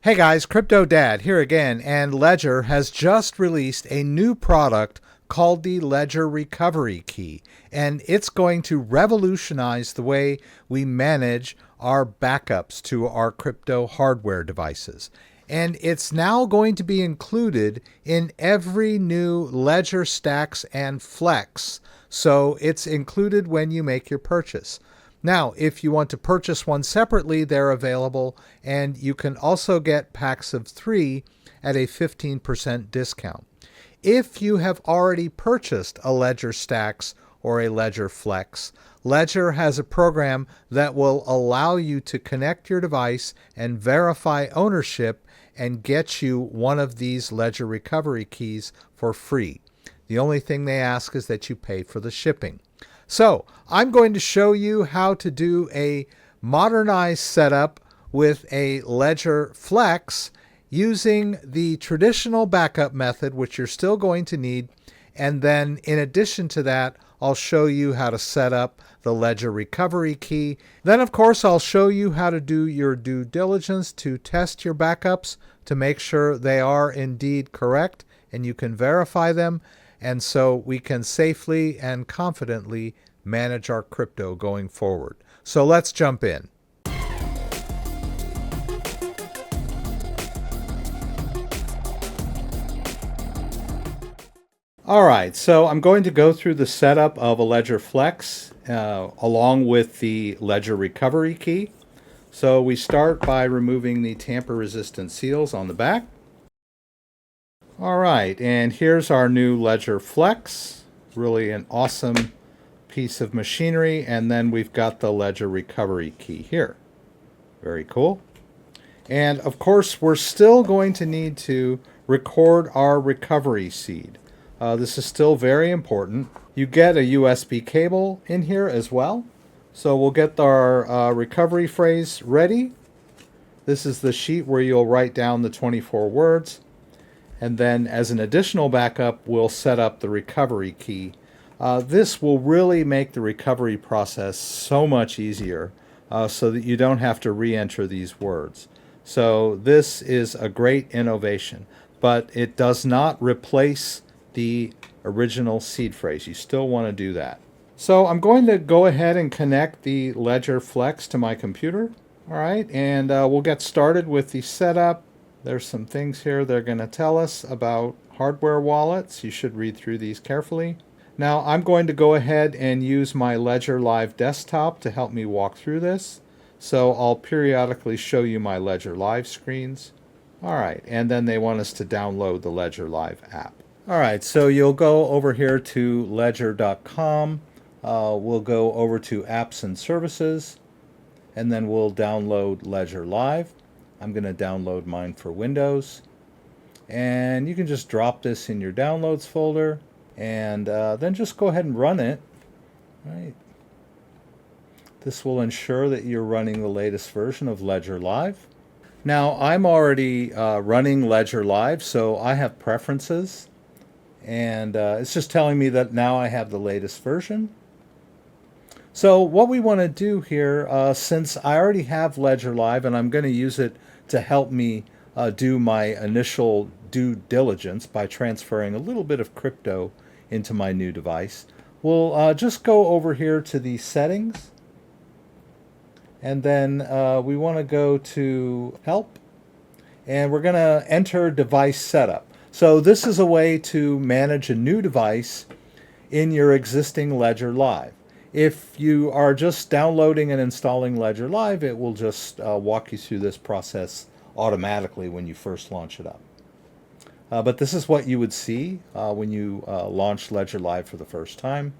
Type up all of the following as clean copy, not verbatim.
Hey guys, Crypto Dad here again, and Ledger has just released a new product called the Ledger Recovery Key, and it's going to revolutionize the way we manage our backups to our crypto hardware devices. And it's now going to be included in every new Ledger Stax and Flex, so it's included when you make your purchase. Now, if you want to purchase one separately, they're available, and you can also get packs of 3 at a 15% discount. If you have already purchased a Ledger Stax or a Ledger Flex, Ledger has a program that will allow you to connect your device and verify ownership and get you one of these Ledger Recovery Keys for free. The only thing they ask is that you pay for the shipping. So I'm going to show you how to do a modernized setup with a Ledger Flex using the traditional backup method, which you're still going to need. And then in addition to that, I'll show you how to set up the Ledger Recovery Key. Then, of course, I'll show you how to do your due diligence to test your backups to make sure they are indeed correct and you can verify them. And so we can safely and confidently manage our crypto going forward. So let's jump in. All right, so I'm going to go through the setup of a Ledger Flex along with the Ledger Recovery Key. So we start by removing the tamper-resistant seals on the back. All right, and here's our new Ledger Flex. Really an awesome piece of machinery. And then we've got the Ledger Recovery Key here. Very cool. And of course, we're still going to need to record our recovery seed. This is still very important. You get a USB cable in here as well. So we'll get our recovery phrase ready. This is the sheet where you'll write down the 24 words. And then as an additional backup, we'll set up the recovery key. This will really make the recovery process so much easier so that you don't have to re-enter these words. So this is a great innovation, but it does not replace the original seed phrase. You still want to do that. So I'm going to go ahead and connect the Ledger Flex to my computer. All right, and we'll get started with the setup. There's some things here they're going to tell us about hardware wallets. You should read through these carefully. Now I'm going to go ahead and use my Ledger Live desktop to help me walk through this. So I'll periodically show you my Ledger Live screens. All right, and then they want us to download the Ledger Live app. All right, so you'll go over here to ledger.com. We'll go over to apps and services, and then we'll download Ledger Live. I'm going to download mine for Windows. And you can just drop this in your downloads folder and then just go ahead and run it. Right. This will ensure that you're running the latest version of Ledger Live. Now, I'm already running Ledger Live, so I have preferences. And it's just telling me that now I have the latest version. So what we want to do here, since I already have Ledger Live and I'm going to use it to help me do my initial due diligence by transferring a little bit of crypto into my new device, we'll just go over here to the settings. And then we want to go to help. And we're going to enter device setup. So this is a way to manage a new device in your existing Ledger Live. If you are just downloading and installing Ledger Live, it will just walk you through this process automatically when you first launch it up. But this is what you would see when you launch Ledger Live for the first time.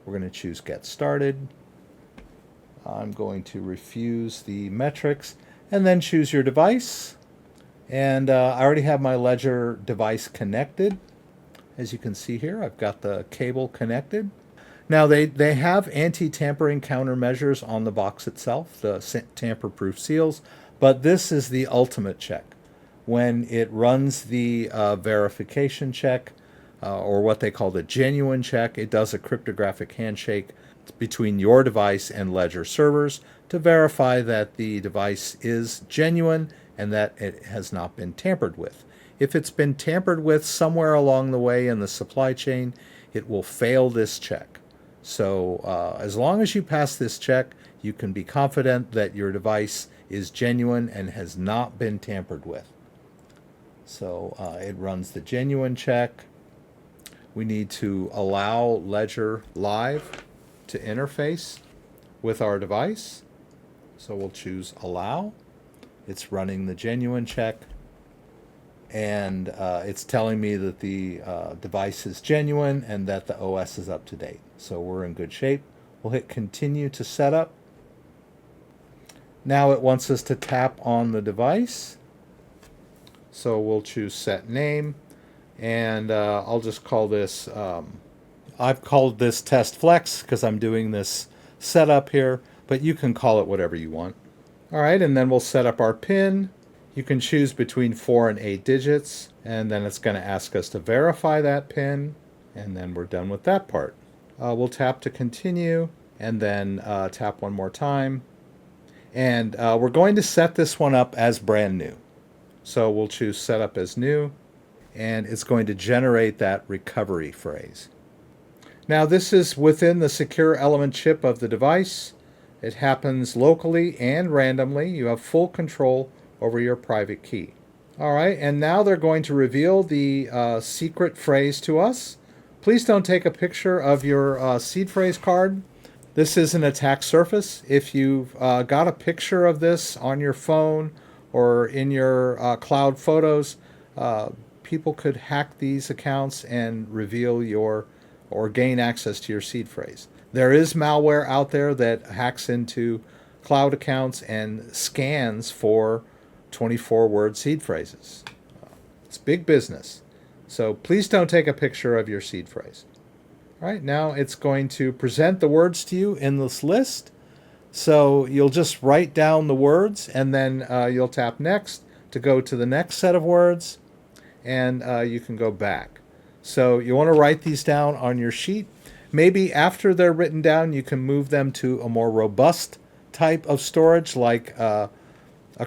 We're going to choose Get Started. I'm going to refuse the metrics and then choose your device. And I already have my Ledger device connected. As you can see here, I've got the cable connected. Now, they have anti-tampering countermeasures on the box itself, the tamper-proof seals, but this is the ultimate check. When it runs the verification check, or what they call the genuine check, it does a cryptographic handshake between your device and Ledger servers to verify that the device is genuine and that it has not been tampered with. If it's been tampered with somewhere along the way in the supply chain, it will fail this check. So as long as you pass this check, you can be confident that your device is genuine and has not been tampered with. So it runs the genuine check. We need to allow Ledger Live to interface with our device. So we'll choose allow. It's running the genuine check. And it's telling me that the device is genuine and that the OS is up to date. So we're in good shape. We'll hit continue to set up. Now it wants us to tap on the device. So we'll choose set name, and I'll just call this, I've called this test flex because I'm doing this setup here, but you can call it whatever you want. All right, and then we'll set up our PIN. You can choose between 4 and 8 digits, and then it's going to ask us to verify that PIN, and then we're done with that part. We'll tap to continue, and then tap one more time. And we're going to set this one up as brand new. So we'll choose set up as new, and it's going to generate that recovery phrase. Now this is within the secure element chip of the device. It happens locally and randomly. You have full control over your private key. All right, and now they're going to reveal the secret phrase to us. Please don't take a picture of your seed phrase card. This is an attack surface. If you've got a picture of this on your phone or in your cloud photos, people could hack these accounts and reveal your or gain access to your seed phrase. There is malware out there that hacks into cloud accounts and scans for 24-word seed phrases. It's big business. So please don't take a picture of your seed phrase. All right, now it's going to present the words to you in this list. So you'll just write down the words, and then you'll tap next to go to the next set of words, and you can go back. So you want to write these down on your sheet. Maybe after they're written down, you can move them to a more robust type of storage, like a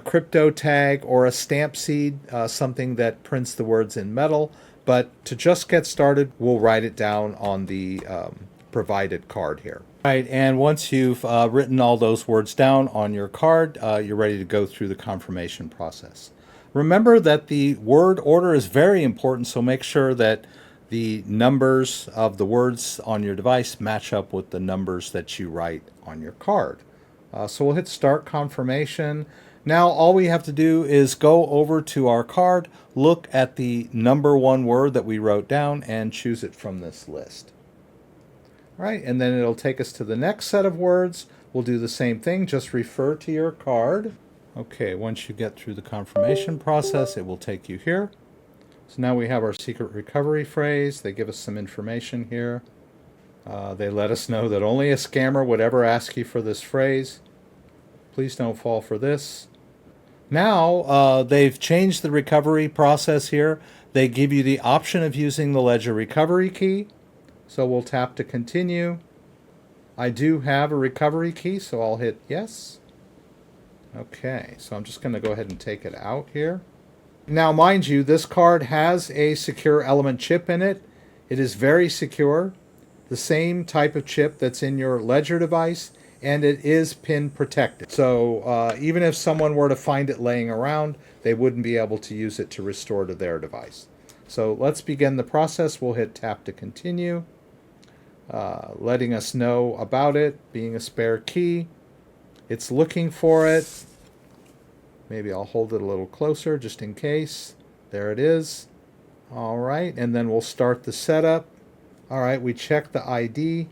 crypto tag or a stamp seed, something that prints the words in metal. But to just get started, we'll write it down on the provided card here. All right, and once you've written all those words down on your card, you're ready to go through the confirmation process. Remember that the word order is very important, so make sure that the numbers of the words on your device match up with the numbers that you write on your card. So we'll hit start confirmation. Now all we have to do is go over to our card, look at the number one word that we wrote down, and choose it from this list. All right, and then it'll take us to the next set of words. We'll do the same thing, just refer to your card. Okay, once you get through the confirmation process, it will take you here. So now we have our secret recovery phrase. They give us some information here. They let us know that only a scammer would ever ask you for this phrase. Please don't fall for this. Now they've changed the recovery process here. They give you the option of using the Ledger recovery key. So we'll tap to continue. I do have a recovery key, so I'll hit yes. Okay, so I'm just going to go ahead and take it out here. Now, mind you, this card has a secure element chip in it. It is very secure, the same type of chip that's in your Ledger device, and it is PIN protected. So even if someone were to find it laying around, they wouldn't be able to use it to restore to their device. So let's begin the process. We'll hit tap to continue, letting us know about it being a spare key. It's looking for it. Maybe I'll hold it a little closer just in case. There it is. All right, and then we'll start the setup. All right, we check the ID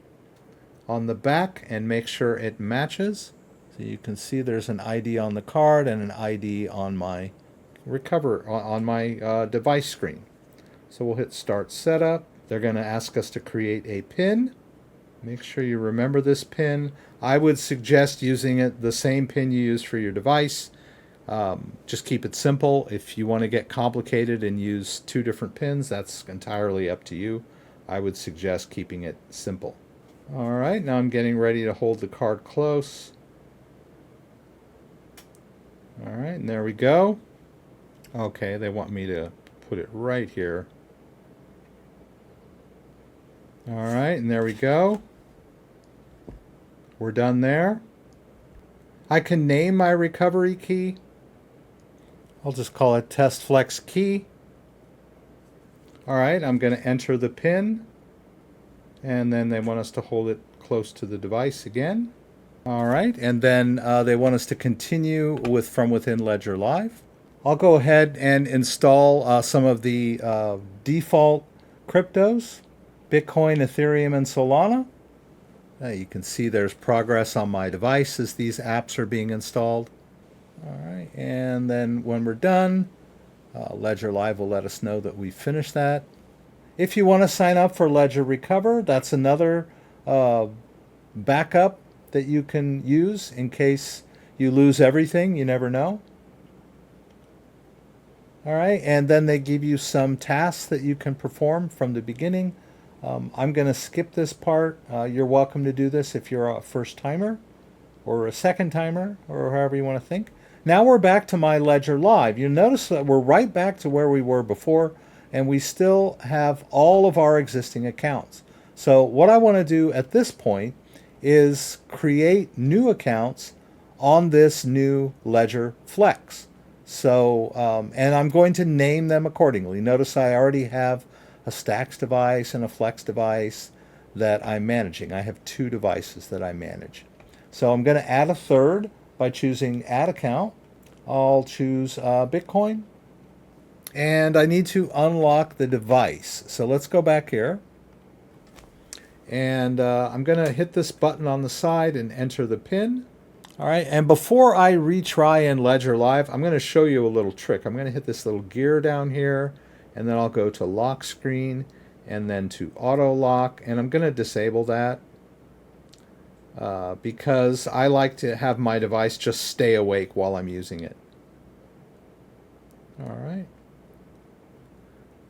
on the back and make sure it matches. So you can see there's an ID on the card and an ID on my device screen. So we'll hit start setup. They're going to ask us to create a PIN. Make sure you remember this PIN. I would suggest using it the same PIN you use for your device. Just keep it simple. If you want to get complicated and use 2 different pins, that's entirely up to you. I would suggest keeping it simple. All right, now I'm getting ready to hold the card close. All right, and there we go. Okay, they want me to put it right here. All right, and there we go. We're done there. I can name my recovery key. I'll just call it test flex key. All right, I'm going to enter the PIN, and then they want us to hold it close to the device again. All right, and then they want us to continue with from within Ledger Live. I'll go ahead and install some of the default cryptos, Bitcoin, Ethereum, and Solana. You can see there's progress on my device as these apps are being installed. All right, and then when we're done, Ledger Live will let us know that we finished that. If you want to sign up for Ledger Recover, that's another backup that you can use in case you lose everything. You never know. All right, and then they give you some tasks that you can perform from the beginning. I'm going to skip this part. You're welcome to do this if you're a first timer or a second timer or however you want to think. Now we're back to my Ledger Live. You'll notice that we're right back to where we were before, and we still have all of our existing accounts. So what I want to do at this point is create new accounts on this new Ledger Flex. So, and I'm going to name them accordingly. Notice I already have a Stax device and a Flex device that I'm managing. I have two devices that I manage. So I'm going to add a third by choosing Add Account. I'll choose Bitcoin. And I need to unlock the device. So let's go back here. And I'm going to hit this button on the side and enter the PIN. All right, and before I retry in Ledger Live, I'm going to show you a little trick. I'm going to hit this little gear down here, and then I'll go to lock screen, and then to auto lock, and I'm going to disable that because I like to have my device just stay awake while I'm using it. All right.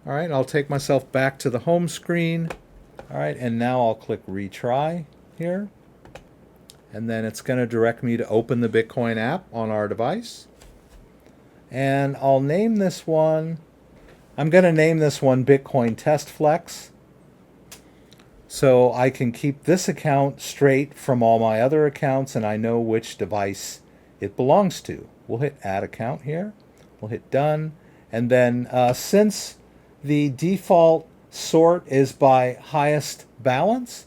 All right, I'll take myself back to the home screen. All right, and now I'll click retry here. And then it's going to direct me to open the Bitcoin app on our device. And I'll name this one, I'm going to name this one Bitcoin Test Flex. So I can keep this account straight from all my other accounts and I know which device it belongs to. We'll hit Add Account here. We'll hit Done. And then since the default sort is by highest balance,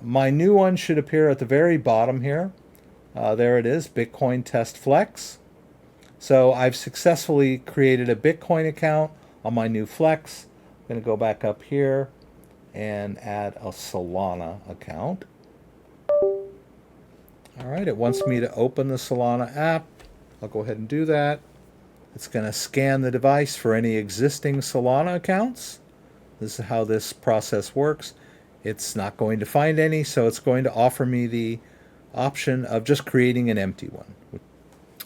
my new one should appear at the very bottom here. There it is, Bitcoin Test Flex. So I've successfully created a Bitcoin account on my new Flex. I'm going to go back up here and add a Solana account. All right, it wants me to open the Solana app. I'll go ahead and do that. It's going to scan the device for any existing Solana accounts. This is how this process works. It's not going to find any, so it's going to offer me the option of just creating an empty one.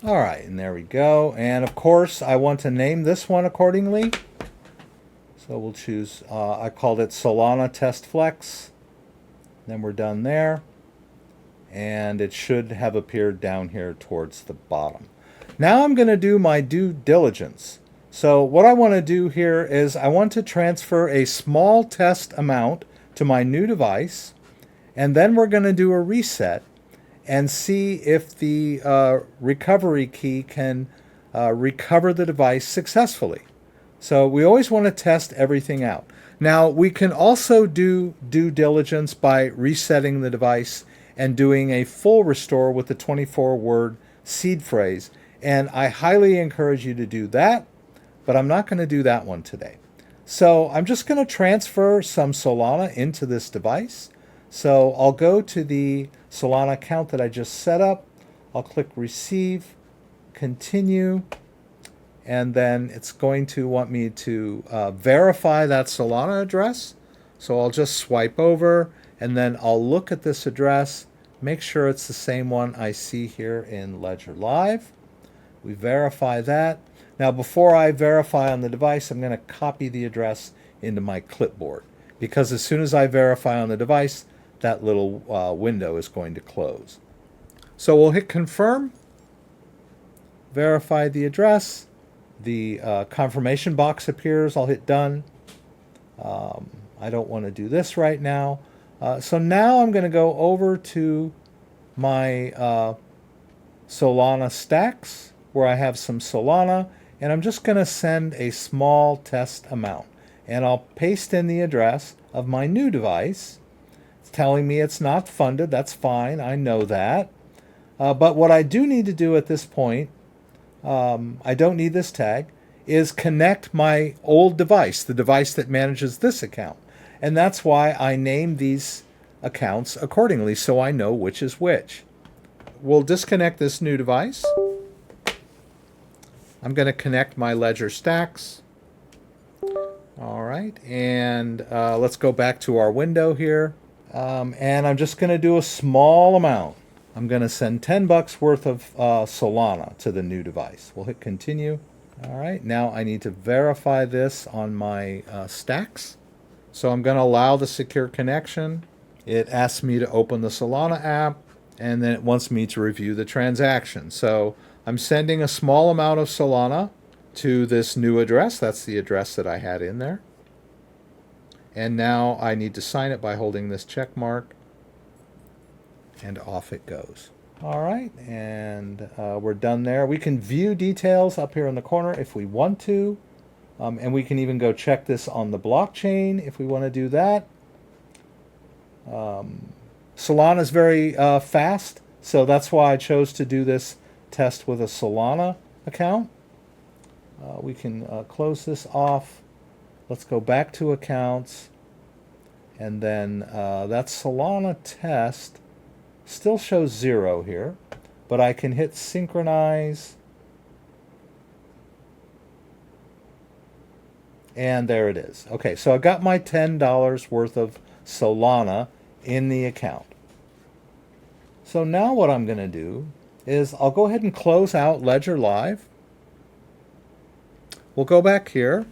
All right, and there we go. And of course, I want to name this one accordingly. So we'll choose, I called it Solana Test Flex. Then we're done there. And it should have appeared down here towards the bottom. Now I'm going to do my due diligence. So what I want to do here is I want to transfer a small test amount to my new device, and then we're going to do a reset and see if the recovery key can recover the device successfully. So we always want to test everything out. Now we can also do due diligence by resetting the device and doing a full restore with the 24-word seed phrase. And I highly encourage you to do that, but I'm not going to do that one today. So I'm just going to transfer some Solana into this device. So I'll go to the Solana account that I just set up. I'll click Receive, Continue, and then it's going to want me to verify that Solana address. So I'll just swipe over, and then I'll look at this address, make sure it's the same one I see here in Ledger Live. We verify that. Now, before I verify on the device, I'm going to copy the address into my clipboard, because as soon as I verify on the device, that little window is going to close. So we'll hit Confirm, verify the address, The confirmation box appears. I'll hit done. I don't want to do this right now. So now I'm going to go over to my Solana stacks where I have some Solana, and I'm just going to send a small test amount. And I'll paste in the address of my new device. It's telling me it's not funded. That's fine. I know that. But what I do need to do at this point, I don't need this tag, is connect my old device, the device that manages this account. And that's why I name these accounts accordingly so I know which is which. We'll disconnect this new device. I'm going to connect my Ledger Stax. All right, and let's go back to our window here. And I'm just going to do a small amount. I'm going to send $10 worth of Solana to the new device. We'll hit continue. All right, now I need to verify this on my stacks. So I'm going to allow the secure connection. It asks me to open the Solana app, and then it wants me to review the transaction. So I'm sending a small amount of Solana to this new address. That's the address that I had in there. And now I need to sign it by holding this check mark, and off it goes. All right, and we're done there. We can view details up here in the corner if we want to, and we can even go check this on the blockchain if we want to do that. Solana is very fast, so that's why I chose to do this test with a Solana account. We can close this off. Let's go back to accounts, and then that Solana test still shows 0 here, but I can hit synchronize, and there it is. Okay, so I got my $10 worth of Solana in the account. So now what I'm going to do is I'll go ahead and close out Ledger Live. We'll go back here.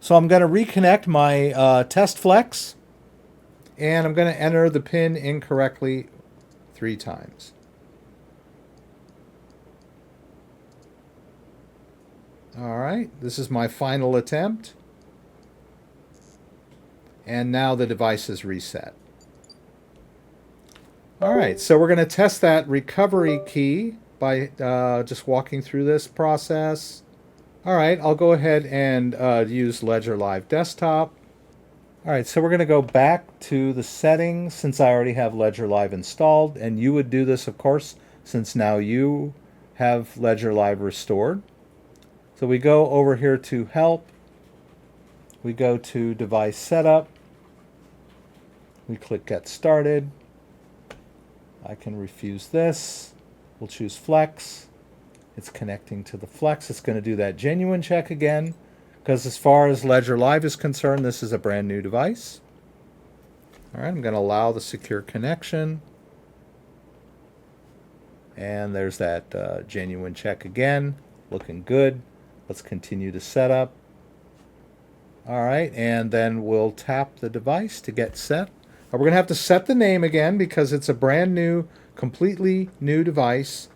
So I'm going to reconnect my test flex, and I'm going to enter the PIN incorrectly 3 times. All right, this is my final attempt. And now the device is reset. All right, so we're going to test that recovery key by just walking through this process. All right, I'll go ahead and use Ledger Live Desktop. All right, so we're going to go back to the settings since I already have Ledger Live installed, and you would do this, of course, since now you have Ledger Live restored. So we go over here to Help. We go to Device Setup. We click Get Started. I can refuse this. We'll choose Flex. It's connecting to the Flex. It's going to do that genuine check again, because as far as Ledger Live is concerned, this is a brand new device. All right, I'm going to allow the secure connection. And there's that genuine check again. Looking good. Let's continue to set up. All right, and then we'll tap the device to get set. We're going to have to set the name again because it's a brand new, completely new device.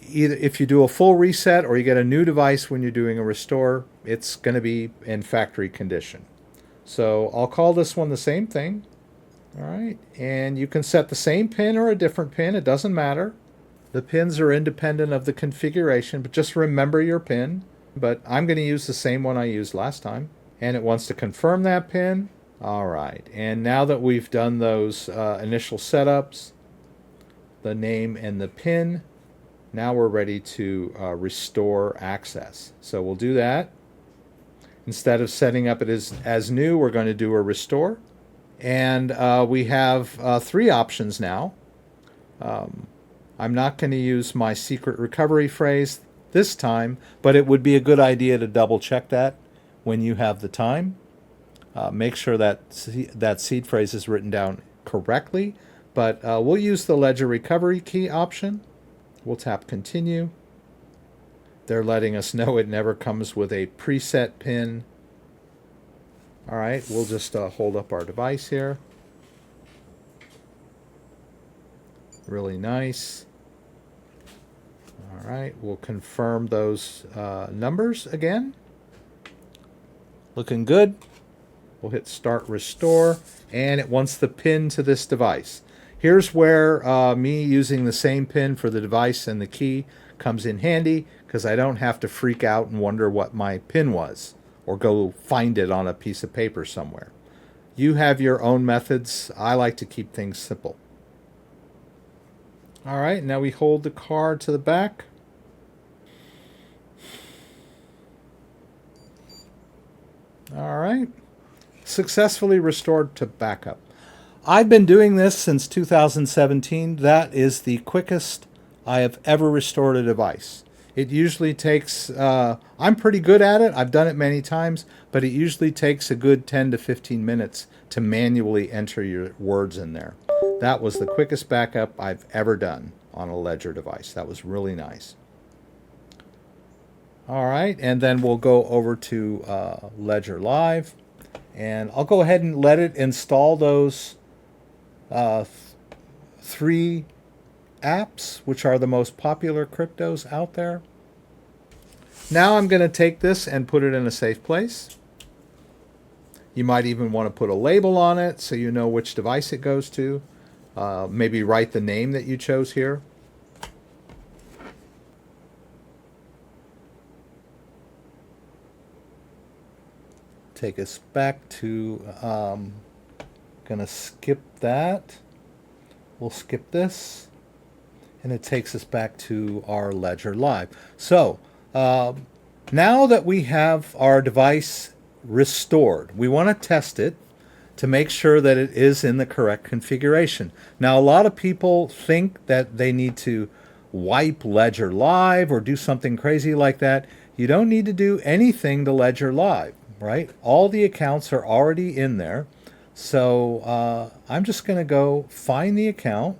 Either if you do a full reset or you get a new device when you're doing a restore, it's going to be in factory condition. So I'll call this one the same thing. All right, and you can set the same pin or a different pin. It doesn't matter. The pins are independent of the configuration, but just remember your pin. But I'm going to use the same one I used last time. And it wants to confirm that pin. All right, and now that we've done those initial setups, the name and the pin, now we're ready to restore access. So we'll do that. Instead of setting up it as new, we're going to do a restore. And we have 3 options now. I'm not going to use my secret recovery phrase this time, but it would be a good idea to double check that when you have the time. Make sure that that seed phrase is written down correctly, but we'll use the Ledger recovery key option. We'll tap continue. They're letting us know it never comes with a preset pin. All right, we'll just hold up our device here. Really nice. All right, we'll confirm those numbers again. Looking good. We'll hit Start Restore, and it wants the PIN to this device. Here's where me using the same PIN for the device and the key comes in handy, because I don't have to freak out and wonder what my PIN was, or go find it on a piece of paper somewhere. You have your own methods. I like to keep things simple. All right, now we hold the card to the back. All right. Successfully restored to backup. I've been doing this since 2017. That is the quickest I have ever restored a device. It usually takes, I'm pretty good at it. I've done it many times, but it usually takes a good 10 to 15 minutes to manually enter your words in there. That was the quickest backup I've ever done on a Ledger device. That was really nice. All right, and then we'll go over to Ledger Live, and I'll go ahead and let it install those 3 apps, which are the most popular cryptos out there. Now I'm going to take this and put it in a safe place. You might even want to put a label on it so you know which device it goes to. Maybe write the name that you chose here. Take us back to, going to skip that. We'll skip this. And it takes us back to our Ledger Live. So, now that we have our device restored, we want to test it to make sure that it is in the correct configuration. Now, a lot of people think that they need to wipe Ledger Live or do something crazy like that. You don't need to do anything to Ledger Live, right? All the accounts are already in there. So I'm just going to go find the account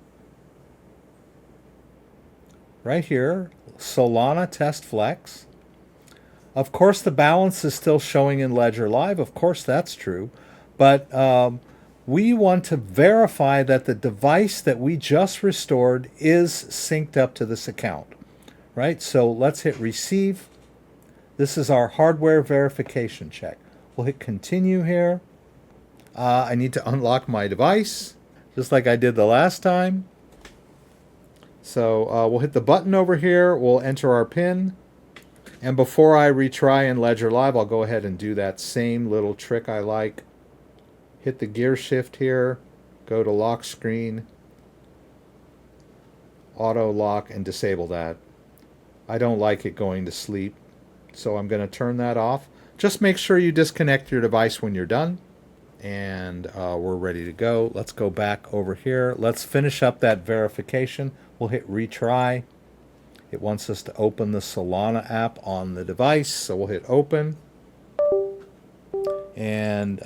right here, Solana Test Flex. Of course, the balance is still showing in Ledger Live. Of course, that's true. But we want to verify that the device that we just restored is synced up to this account, right? So let's hit Receive. This is our hardware verification check. We'll hit Continue here. I need to unlock my device, just like I did the last time. So we'll hit the button over here. We'll enter our PIN. And before I retry in Ledger Live, I'll go ahead and do that same little trick I like. Hit the gear shift here, go to lock screen, auto lock, and disable that. I don't like it going to sleep, so I'm going to turn that off. Just make sure you disconnect your device when you're done. And we're ready to go. Let's go back over here. Let's finish up that verification. We'll hit retry. It wants us to open the Solana app on the device, so we'll hit open. And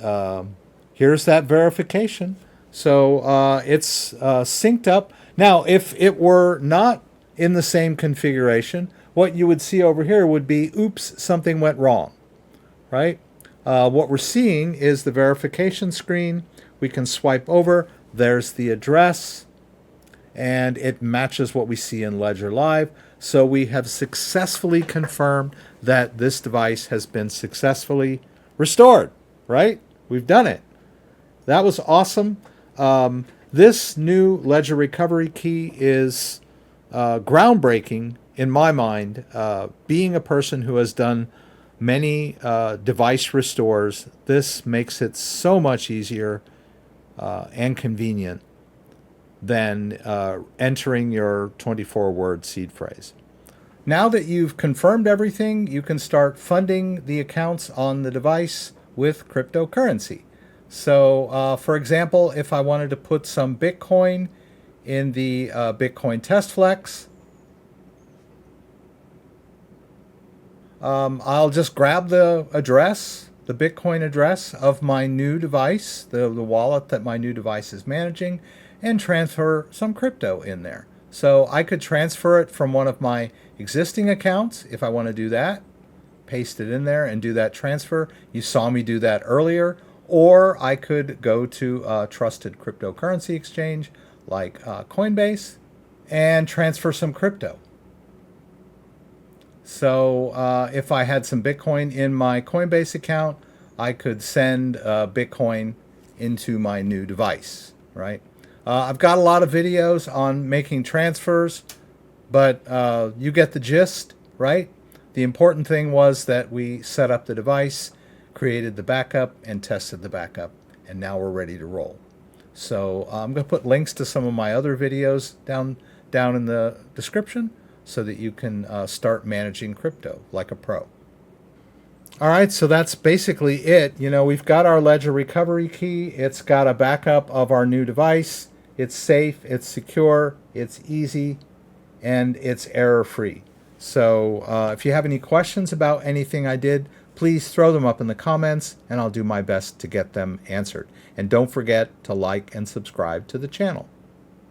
here's that verification. So it's synced up. Now, if it were not in the same configuration, what you would see over here would be, oops, something went wrong, right? What we're seeing is the verification screen. We can swipe over. There's the address, and it matches what we see in Ledger Live. So we have successfully confirmed that this device has been successfully restored, right? We've done it. That was awesome. This new Ledger recovery key is groundbreaking in my mind. Being a person who has done many device restores, this makes it so much easier and convenient than entering your 24-word seed phrase. Now that you've confirmed everything, you can start funding the accounts on the device with cryptocurrency. So, for example, if I wanted to put some Bitcoin in the Bitcoin Test Flex, I'll just grab the address, the Bitcoin address of my new device, the wallet that my new device is managing, and transfer some crypto in there. So I could transfer it from one of my existing accounts if I want to do that, paste it in there and do that transfer. You saw me do that earlier. Or I could go to a trusted cryptocurrency exchange like Coinbase and transfer some crypto. So if I had some Bitcoin in my Coinbase account, I could send Bitcoin into my new device, right? I've got a lot of videos on making transfers, but you get the gist, right? The important thing was that we set up the device, created the backup, and tested the backup, and now we're ready to roll. So I'm going to put links to some of my other videos down in the description so that you can start managing crypto like a pro. All right, so that's basically it. You know, we've got our Ledger recovery key. It's got a backup of our new device. It's safe, it's secure, it's easy, and it's error-free. So if you have any questions about anything I did, please throw them up in the comments, and I'll do my best to get them answered. And don't forget to like and subscribe to the channel.